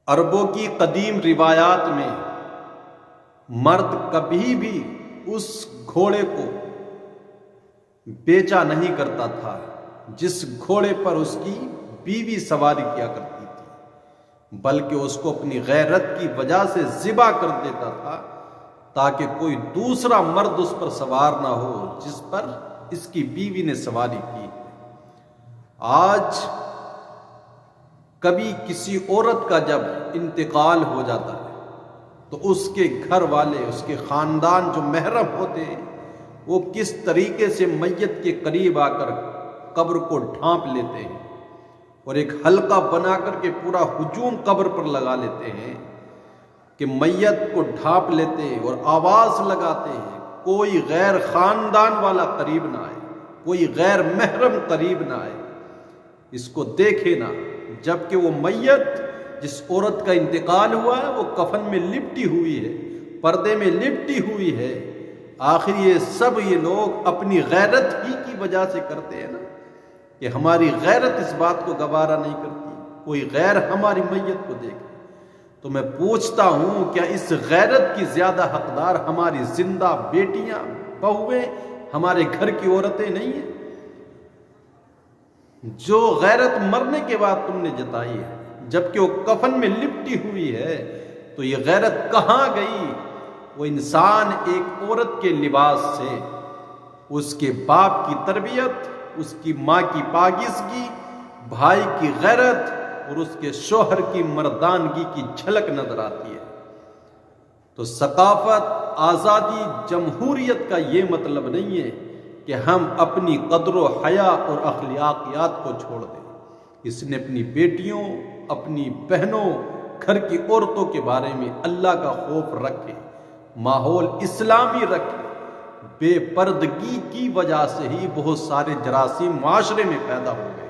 عربوں کی قدیم روایات میں مرد کبھی بھی اس گھوڑے کو بیچا نہیں کرتا تھا جس گھوڑے پر اس کی بیوی سواری کیا کرتی تھی، بلکہ اس کو اپنی غیرت کی وجہ سے ذبح کر دیتا تھا تاکہ کوئی دوسرا مرد اس پر سوار نہ ہو جس پر اس کی بیوی نے سواری کی۔ آج کبھی کسی عورت کا جب انتقال ہو جاتا ہے تو اس کے گھر والے، اس کے خاندان جو محرم ہوتے ہیں، وہ کس طریقے سے میت کے قریب آ کر قبر کو ڈھانپ لیتے ہیں اور ایک حلقہ بنا کر کے پورا ہجوم قبر پر لگا لیتے ہیں کہ میت کو ڈھانپ لیتے ہیں اور آواز لگاتے ہیں کوئی غیر خاندان والا قریب نہ آئے، کوئی غیر محرم قریب نہ آئے، اس کو دیکھے نہ، جبکہ وہ میت جس عورت کا انتقال ہوا ہے وہ کفن میں لپٹی ہوئی ہے، پردے میں لپٹی ہوئی ہے۔ آخر یہ سب یہ لوگ اپنی غیرت ہی کی وجہ سے کرتے ہیں نا، کہ ہماری غیرت اس بات کو گوارا نہیں کرتی کوئی غیر ہماری میت کو دیکھے۔ تو میں پوچھتا ہوں، کیا اس غیرت کی زیادہ حقدار ہماری زندہ بیٹیاں، بہویں، ہمارے گھر کی عورتیں نہیں ہیں؟ جو غیرت مرنے کے بعد تم نے جتائی ہے جبکہ وہ کفن میں لپٹی ہوئی ہے، تو یہ غیرت کہاں گئی؟ وہ انسان ایک عورت کے لباس سے اس کے باپ کی تربیت، اس کی ماں کی پاکیزگی، بھائی کی غیرت اور اس کے شوہر کی مردانگی کی جھلک نظر آتی ہے۔ تو ثقافت، آزادی، جمہوریت کا یہ مطلب نہیں ہے کہ ہم اپنی قدر و حیا اور اخلاقیات کو چھوڑ دیں۔ اس نے اپنی بیٹیوں، اپنی بہنوں، گھر کی عورتوں کے بارے میں اللہ کا خوف رکھے، ماحول اسلامی رکھے۔ بے پردگی کی وجہ سے ہی بہت سارے جراثیم معاشرے میں پیدا ہو گئے۔